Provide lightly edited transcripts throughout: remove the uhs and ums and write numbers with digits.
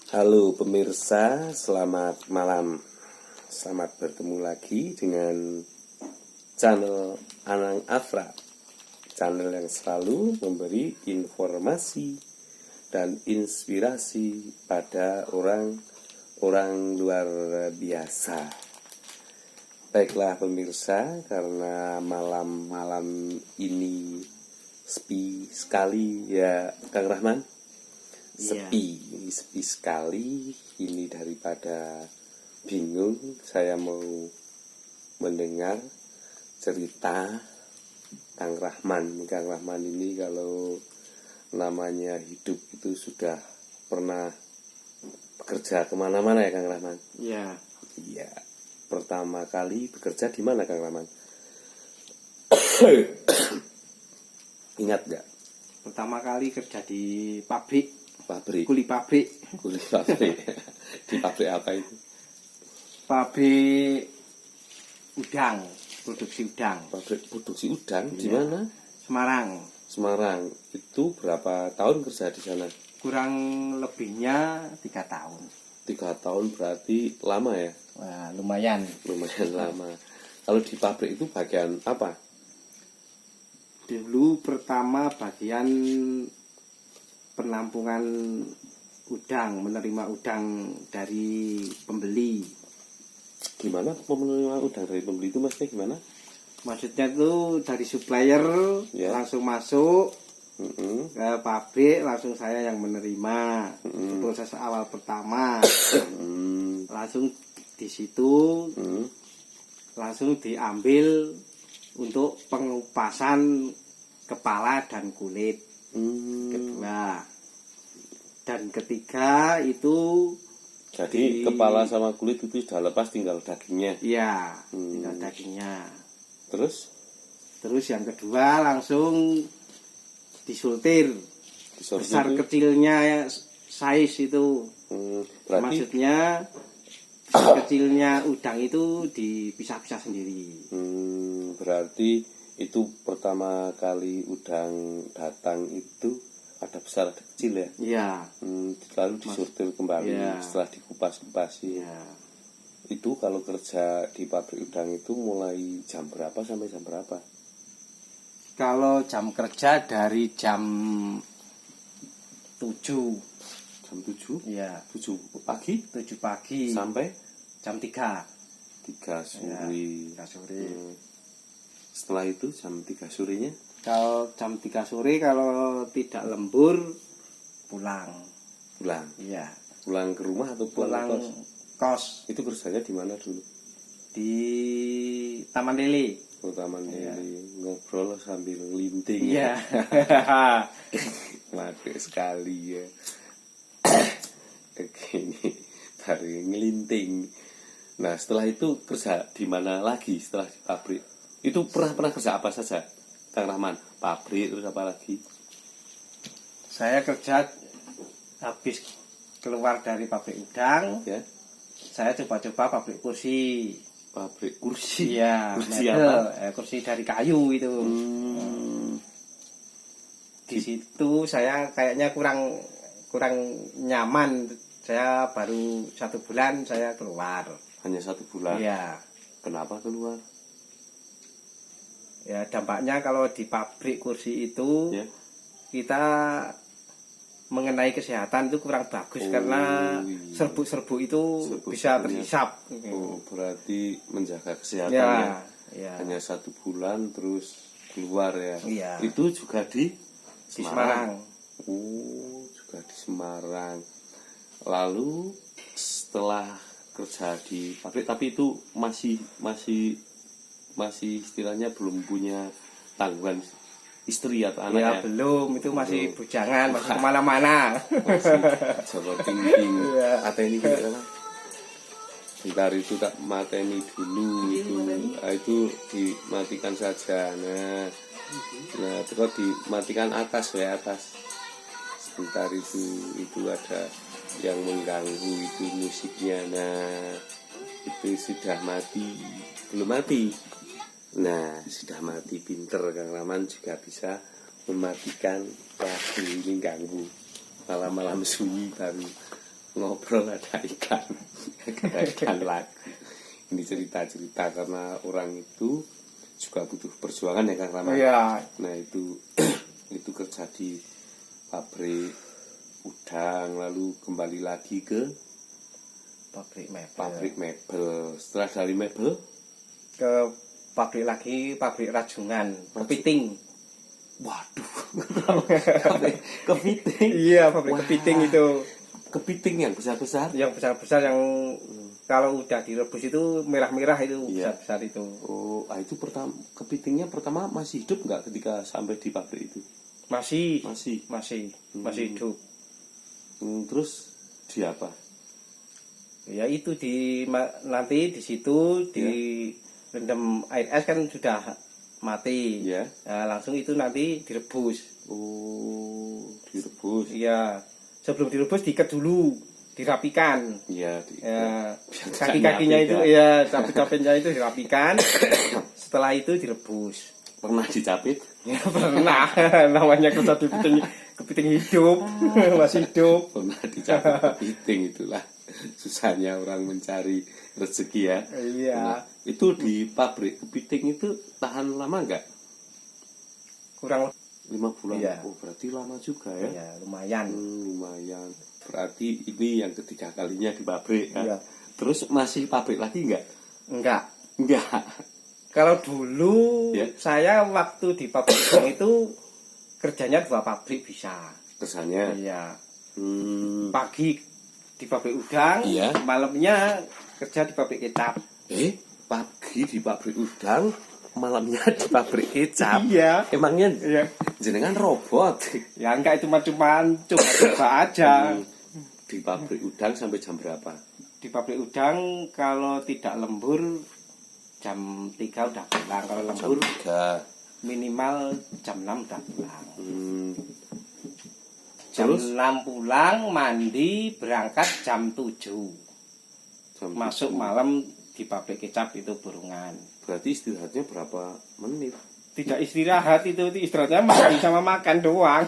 Halo pemirsa, selamat malam. Selamat bertemu lagi dengan channel Anang Afra. Channel yang selalu memberi informasi dan inspirasi pada orang luar biasa. Baiklah pemirsa, karena malam-malam ini sepi sekali ya Kang Rahman. Sepi sekali ini. Daripada bingung, saya mau mendengar cerita Kang Rahman ini. Kalau namanya hidup itu sudah pernah bekerja kemana-mana ya Kang Rahman? Iya. Pertama kali bekerja di mana Kang Rahman? Ingat nggak? Pertama kali kerja di pabrik. Kuli pabrik. Di pabrik apa itu? Pabrik udang, produksi udang. Pabrik produksi udang di mana? Semarang. Itu berapa tahun kerja di sana? Kurang lebihnya 3 tahun. 3 tahun berarti lama ya? Wah, lumayan Lama. Kalau di pabrik itu bagian apa? Dulu pertama bagian penampungan udang, menerima udang dari pembeli. Gimana menerima udang dari pembeli itu maksudnya gimana? Maksudnya itu dari supplier langsung masuk ke pabrik, langsung saya yang menerima. Proses awal pertama langsung di situ langsung diambil untuk pengupasan kepala dan kulit. Kedua dan ketiga itu jadi kepala sama kulit itu sudah lepas, tinggal dagingnya. Iya, tinggal dagingnya. Terus yang kedua langsung disortir. Besar itu? Kecilnya size itu. Berarti maksudnya kecilnya udang itu dipisah-pisah sendiri. Berarti itu pertama kali udang datang itu ada besar ada kecil ya? Iya. Lalu disortir kembali setelah dikupas-kupasi. Iya. Itu kalau kerja di pabrik udang itu mulai jam berapa sampai jam berapa? Kalau jam kerja dari jam 7. Jam 7? Iya. 7 pagi? 7 pagi. Sampai? Jam 3. 3 sore. Ya, 3 sore. Setelah itu jam 3 sorenya? Kalau jam 3 sore kalau tidak lembur pulang. Iya. Pulang ke rumah atau pulang kos? Itu kerjanya di mana dulu? Di Taman Lele. Oh, Taman Lele. Ngobrol sambil ngelinting. Iya. Mati sekali ya. Begini baru ngelinting. Nah setelah itu kerja di mana lagi setelah di pabrik? Itu pernah kerja apa saja Kang Rahman? Pabrik terus apa lagi? Saya kerja habis keluar dari pabrik udang ya. Saya coba-coba pabrik kursi. Pabrik kursi? Iya. Kursi apa? Kursi dari kayu itu. Di situ saya kayaknya kurang nyaman. Saya baru 1 bulan saya keluar. Hanya 1 bulan? Iya. Kenapa keluar? Ya dampaknya kalau di pabrik kursi itu kita mengenai kesehatan itu kurang bagus karena serbuk-serbuk itu bisa terhisap. Berarti menjaga kesehatan hanya 1 bulan terus keluar ya. Itu juga di Semarang. Juga di Semarang. Lalu setelah kerja di pabrik, tapi itu masih istilahnya belum punya tanggungan istri atau anak ya? Belum, itu masih bujangan, masih kemana-mana. Masih coba tinggi. Ateni gimana? Bentar itu tak mateni dulu itu dimatikan saja. Nah terus dimatikan atas. Sebentar itu ada yang mengganggu itu musiknya. Nah itu sudah mati, belum mati. Nah sudah mati, pinter Kang Rahman juga bisa mematikan lagu ini ganggu malam-malam sunyi baru ngobrol ada ikan. Ada ikan lagi. Ini cerita-cerita karena orang itu juga butuh perjuangan ya Kang Rama. Iya. Nah itu itu kerja di pabrik udang, lalu kembali lagi ke pabrik mebel. Setelah dari mebel ke pabrik lagi, pabrik rajungan, kepiting. Waduh, kepiting. Iya, pabrik Wah. kepiting itu. Kepiting yang besar-besar. Yang besar-besar yang kalau udah direbus itu merah-merah itu Iya. besar-besar itu. Oh, itu pertama kepitingnya pertama masih hidup nggak ketika sampai di pabrik itu? Masih Masih. hidup. Terus di apa? Ya itu nanti di situ di rendam air es kan sudah mati. Ya. Nah, langsung itu nanti direbus. Oh, direbus. Iya. Sebelum direbus diikat dulu, dirapikan. Iya. Ya, kaki-kakinya itu ya capit-capitnya itu dirapikan. Setelah itu direbus. Pernah dicapit? Ya pernah. Namanya kerja di kepiting hidup. Masih hidup. Pernah dicapit kepiting, itulah susahnya orang mencari rezeki ya. Iya. Nah, itu di pabrik kepiting itu tahan lama nggak? Kurang 5 bulan. Iya. Oh, berarti lama juga ya. ya lumayan. Lumayan. Berarti ini yang ketiga kalinya di pabrik kan? Iya. Terus masih pabrik lagi nggak? Enggak. Enggak. Kalau dulu Ya. saya waktu di pabrik udang itu kerjanya 2 pabrik bisa. Kesannya. Iya. Hmm. Pagi di pabrik udang, Iya. malamnya kerja di pabrik kecap. Pagi di pabrik udang, malamnya di pabrik kecap. Iya. Emangnya Iya. jenengan robot? Ya enggak, itu cuma coba aja. Di pabrik udang sampai jam berapa? Di pabrik udang kalau tidak lembur jam 3 udah pulang. Kalau lembur Jam 3. minimal jam 6 udah pulang. Jam Terus? 6 pulang, mandi, berangkat jam 7. Jam Masuk 7. malam di pabrik kecap itu burungan. Berarti istirahatnya berapa menit? Tidak istirahat, itu istirahatnya makan sama makan doang.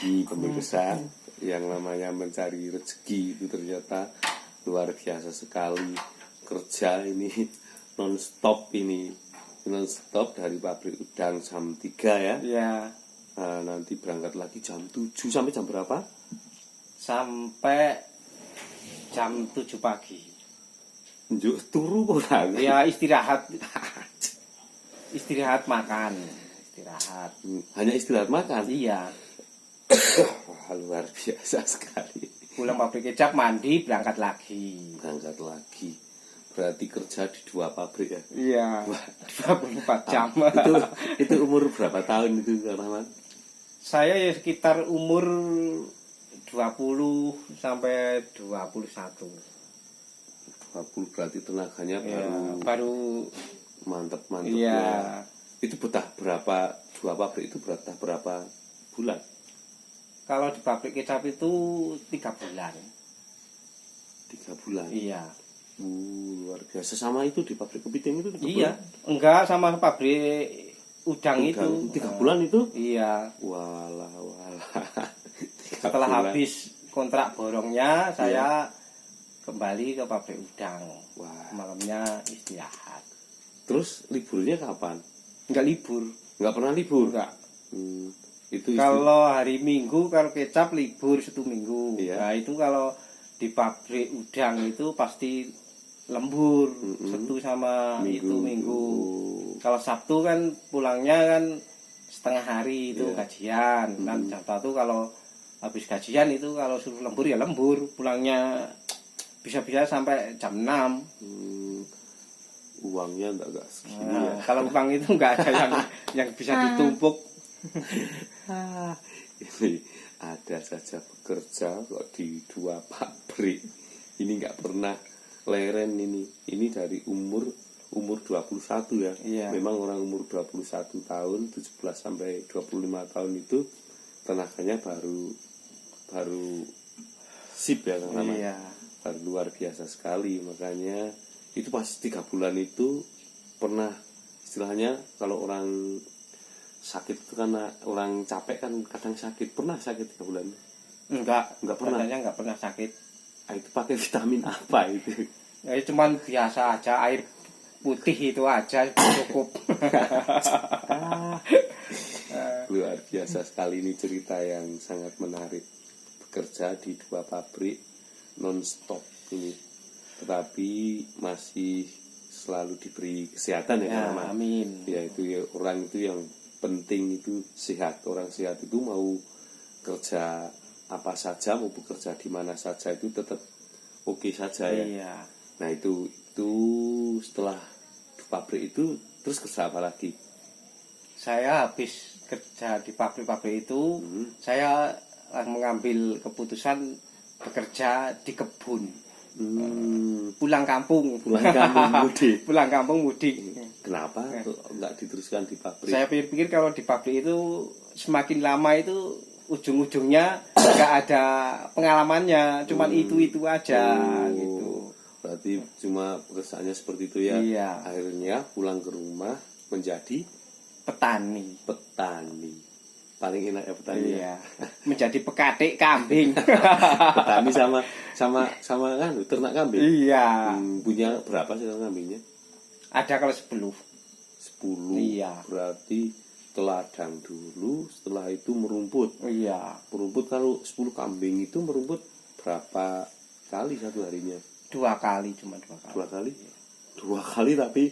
Pemirsa, yang namanya mencari rezeki itu ternyata luar biasa sekali. Kerja ini non-stop dari pabrik udang jam 3 ya. Ya, Nah, nanti berangkat lagi jam 7 sampai jam berapa? sampai jam 7 pagi. Njuk turu orang. Ya istirahat. Istirahat makan. Istirahat. Hanya istirahat makan. Iya. Wah, luar biasa sekali. Pulang pabrik kecap, mandi, berangkat lagi. Berangkat lagi. Berarti kerja di 2 pabrik ya. Iya. 24 jam. Itu umur berapa tahun itu, Kang Rahman? Saya ya sekitar umur 20 sampai 21. 20 berarti tenaganya Ya, baru baru mantep-mantep iya. ya. Itu betah berapa, 2 pabrik itu betah berapa bulan? Kalau di pabrik kecap itu 3 bulan. 3 bulan. Iya. Luar biasa. Sama itu di pabrik kepiting itu 3 Iya. bulan? Enggak, sama pabrik udang itu. 3 bulan itu? Iya. Walah. 3 Setelah bulan. habis kontrak borongnya, saya kembali ke pabrik udang. Wah. Malamnya istirahat. Terus liburnya kapan? Enggak libur. Nggak pernah libur? Enggak. Itu Kalau hari Minggu, kalau kecap libur 1 minggu. Iya. Nah itu kalau di pabrik udang itu pasti lembur. Sabtu sama itu Minggu. Kalau Sabtu kan pulangnya kan setengah hari itu gajian. Dan jam 1 kalau habis gajian itu kalau suruh lembur ya lembur. Pulangnya bisa-bisa sampai jam 6. Uangnya enggak segini Nah, ya. kalau uang itu enggak ada yang bisa ditumpuk. Ini ada saja bekerja kok di 2 pabrik. Ini nggak pernah leren ini. Ini dari umur 21 ya. Iya. Memang orang umur 21 tahun, 17 sampai 25 tahun itu tenaganya baru sip ya Kang Rahman. Iya. Baru luar biasa sekali. Makanya itu pas 3 bulan itu pernah istilahnya kalau orang sakit itu kan orang capek kan kadang sakit. Pernah sakit 3 bulan? Enggak pernah. Badannya enggak pernah sakit. Itu pakai vitamin apa itu? Ya cuman biasa aja, air putih itu aja cukup. Luar biasa sekali, ini cerita yang sangat menarik. Bekerja di 2 pabrik non-stop ini, tetapi masih selalu diberi kesehatan ya, Ya, amin. Ya itu ya, orang itu yang penting itu sehat. Orang sehat itu mau kerja apa saja, mau bekerja di mana saja itu tetap oke saja ya. Iya. Nah itu setelah di pabrik itu terus kerja apa lagi? Saya habis kerja di pabrik-pabrik itu, saya mengambil keputusan bekerja di kebun. Pulang kampung. Mudik. Pulang kampung mudik. Kenapa kok nggak diteruskan di pabrik? Saya pikir kalau di pabrik itu semakin lama itu ujung-ujungnya nggak ada pengalamannya, cuman itu aja gitu. Berarti cuma pekerjaannya seperti itu ya. Iya. Akhirnya pulang ke rumah menjadi Petani. Paling enak ya petani. Iya. Menjadi pekatik kambing. Petani sama kan ternak kambing. Iya. Punya berapa sih kambingnya? Ada kalau 10. 10. Iya. Berarti teladang dulu, setelah itu merumput. Iya. Merumput, kalau 10 kambing itu merumput berapa kali satu harinya? 2 kali, cuma 2 kali. 2 kali? 2 kali tapi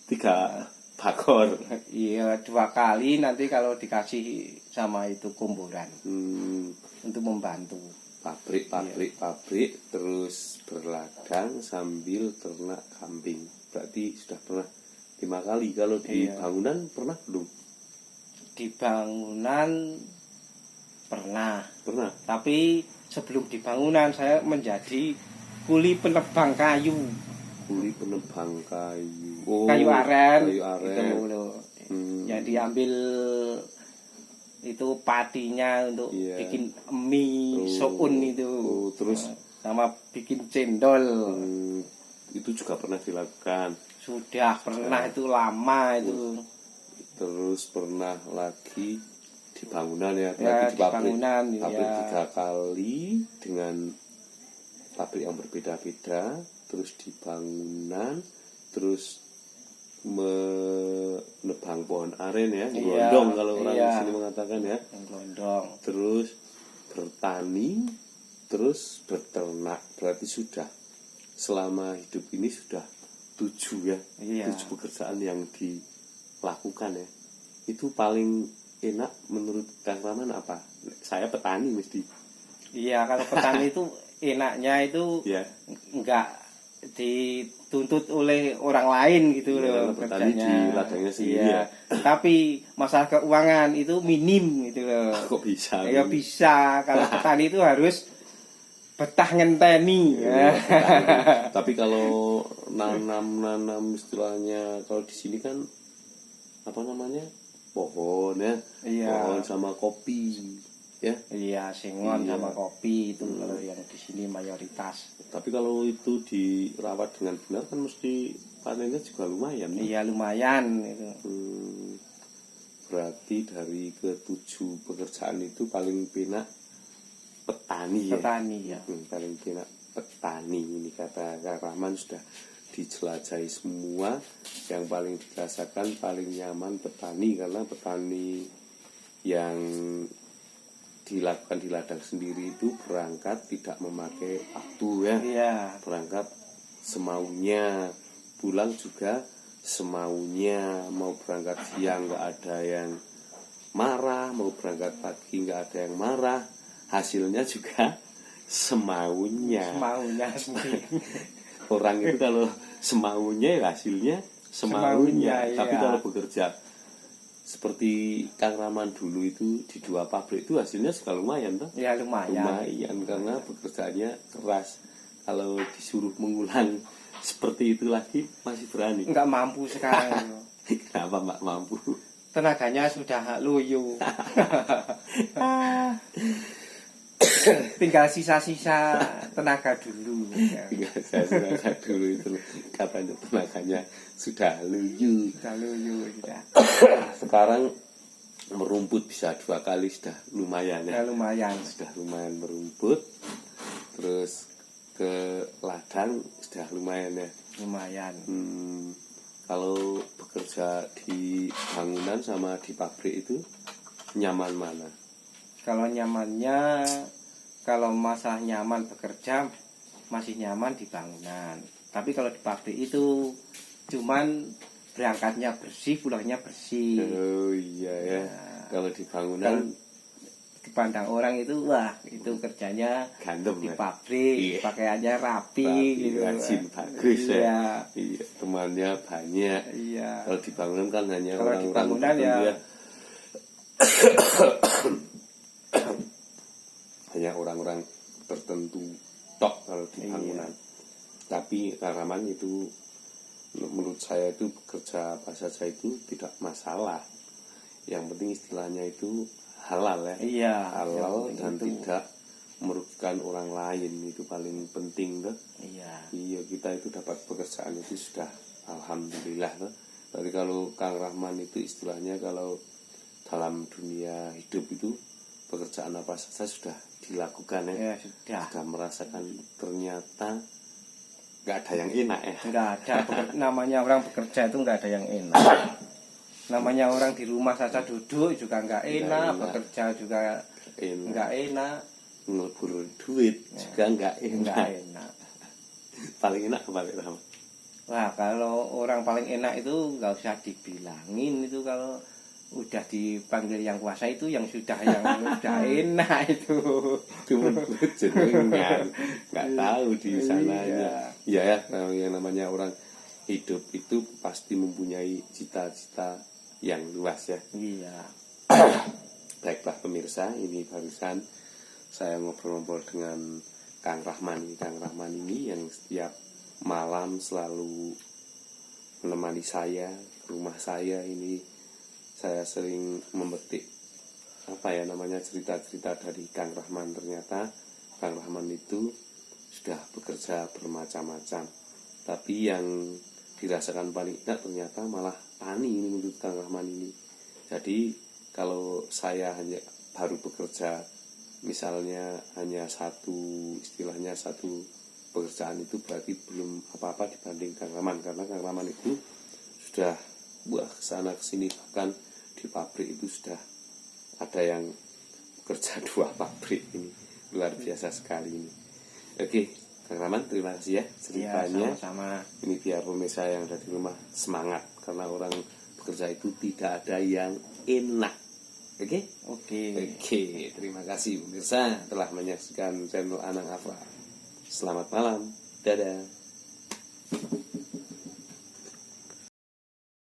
3 bakor. Iya, 2 kali nanti kalau dikasih sama itu kumburan untuk membantu. Pabrik, terus berladang sambil ternak kambing. Berarti sudah pernah 5 kali. Kalau di bangunan pernah belum? Di bangunan pernah. Tapi sebelum di bangunan saya menjadi kuli penebang kayu. Oh, kayu aren. Itu loh. Ya diambil itu patinya untuk bikin mie soun itu. Terus sama bikin cendol. Itu juga pernah dilakukan. Sudah pernah, itu lama itu. Terus pernah lagi di bangunan ya, di pabrik bangunan, 3 kali dengan pabrik yang berbeda-beda. Terus di bangunan, terus menebang pohon aren ya, gelondong kalau orang di sini mengatakan ya. Gelondong. Terus bertani, terus beternak. Berarti sudah selama hidup ini sudah 7 ya. 7 pekerjaan yang dilakukan ya. Itu paling enak menurut Kang Rahman apa? Saya petani mesti. Iya, kalau petani itu enaknya itu enggak dituntut oleh orang lain gitu loh kerjanya. Di ladangnya sendiri ya. Tapi masalah keuangan itu minim gitu loh. Kok bisa? Ya bisa. Kalau petani itu harus betah ngenteni. Tapi kalau nanam istilahnya, kalau di sini kan apa namanya? Pohon ya. Pohon sama kopi. Ya. Iya, singon sama kopi itu kalau yang di sini mayoritas. Tapi kalau itu dirawat dengan benar kan mesti panennya juga lumayan. Iya, lumayan itu. Berarti dari ke-7 pekerjaan itu paling penak petani ya. Paling penak petani. Ini kata Kang Rahman sudah dijelajahi semua. Yang paling dirasakan paling nyaman petani, karena petani yang dilakukan di ladang sendiri itu berangkat tidak memakai waktu ya. Berangkat semaunya, pulang juga semaunya. Mau berangkat siang nggak ada yang marah, mau berangkat pagi nggak ada yang marah. Hasilnya juga semaunya sendiri. Orang itu kalau semaunya hasilnya semaunya. Tapi kalau bekerja seperti Kang Rahman dulu itu di 2 pabrik itu hasilnya juga lumayan toh? Ya lumayan karena pekerjaannya keras. Kalau disuruh mengulang seperti itu lagi masih berani? Enggak mampu sekarang. Kenapa Mbak mampu? Tenaganya sudah loyo. Tinggal sisa-sisa tenaga dulu. Tinggal sisa-sisa dulu itu katanya tenaganya sudah loyo. Sudah. Sekarang merumput bisa 2 kali sudah lumayan ya. Lumayan. Sudah lumayan merumput. Terus ke ladang sudah lumayan ya. Lumayan. Kalau bekerja di bangunan sama di pabrik itu nyaman mana? Kalau nyamannya, kalau masalah nyaman bekerja masih nyaman di bangunan. Tapi kalau di pabrik itu cuman berangkatnya bersih, pulangnya bersih. Oh iya ya. Kalau di bangunan dipandang orang itu wah itu kerjanya ganteng di ya? pabrik, Iya. pakaiannya rapi gitu. Rajin, bagus iya. ya. Iya, temannya banyak. Iya. Kalau di bangunan kan hanya Kalau di orang-orang bangunan ya hanya orang-orang tertentu tok kalau di bangunan. Tapi Karaman itu menurut saya itu bekerja apa saja itu tidak masalah. Yang penting istilahnya itu halal ya. Iya. Halal dan tidak merugikan orang lain, itu paling penting tuh. Iya. Iya, kita itu dapat pekerjaan itu sudah alhamdulillah tuh. Berarti kalau Kang Rahman itu istilahnya kalau dalam dunia hidup itu pekerjaan apa saja sudah dilakukan ya. Ya sudah merasakan ternyata nggak ada yang enak ya. Nggak ada. Namanya orang bekerja itu nggak ada yang enak. Namanya orang di rumah saja duduk juga nggak enak, bekerja juga nggak enak, ngelebur duit juga nggak enak. Paling enak kembali Rahman. Wah, kalau orang paling enak itu nggak usah dibilangin, itu kalau udah dipanggil yang kuasa itu yang sudah udah enak itu. Cuman jenengan nggak tahu di sananya. Iya ya, yang namanya orang hidup itu pasti mempunyai cita-cita yang luas ya. Iya. Baiklah pemirsa, ini barusan saya ngobrol-ngobrol dengan Kang Rahman. Kang Rahman ini yang setiap malam selalu menemani saya, rumah saya ini. Saya sering memetik cerita-cerita dari Kang Rahman. Ternyata Kang Rahman itu sudah bekerja bermacam-macam. Tapi yang dirasakan paling enak ternyata malah tani ini menurut Kang Rahman ini. Jadi kalau saya hanya baru bekerja misalnya hanya satu pekerjaan itu berarti belum apa-apa dibanding Kang Rahman, karena Kang Rahman itu sudah kesana kesini, bahkan di pabrik itu sudah ada yang bekerja 2 pabrik. Ini luar biasa sekali ini. Oke, Kang Rahman, terima kasih ya ceritanya. Ya, sama-sama. Ini biar pemirsa yang ada di rumah semangat, karena orang bekerja itu tidak ada yang enak. Oke? Oke, terima kasih pemirsa telah menyaksikan channel Anang Afra. Selamat malam. Dadah.